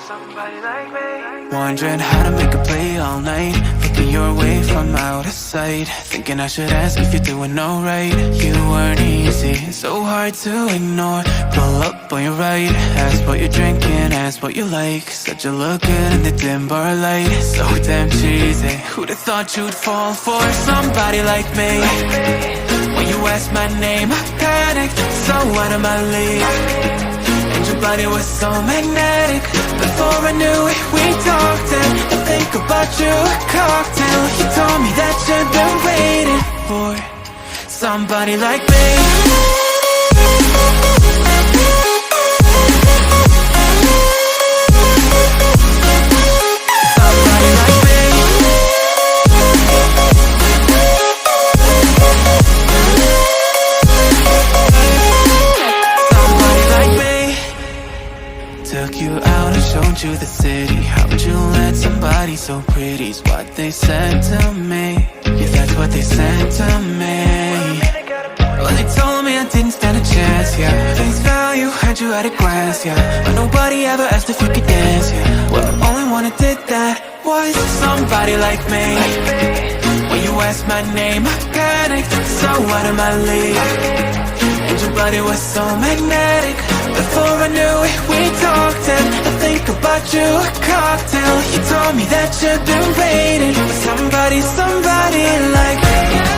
somebody like me. Wondering how to make a play all night, looking your way from out of sight, thinking I should ask if you're doing alright. You weren't easy, so hard to ignore. Pull up on your right, ask what you're drinking, ask what you like. Said you look good in the dim bar light, so damn cheesy. Who'd have thought you'd fall for somebody like me? When you asked my name, I panicked, so out of my league. And your body was so magnetic. Before I knew it, we talked, and I think about you, a cocktail. You told me that you've been waiting for somebody like me. Somebody like me. Somebody like me. Took you out and showed you the city. How would you let somebody so pretty's what they said to me? Yeah, that's what they said to me. Well, they told me I didn't stand a chance, yeah. Face value, had you at a glance, yeah. But nobody ever asked if you could dance, yeah. Well, the only one who did that was somebody like me. When you asked my name, I panicked, so out of my league. And your body was so magnetic. Before I knew it, we talked, and I think about you, a cocktail. You told me that you've been waiting for somebody like me.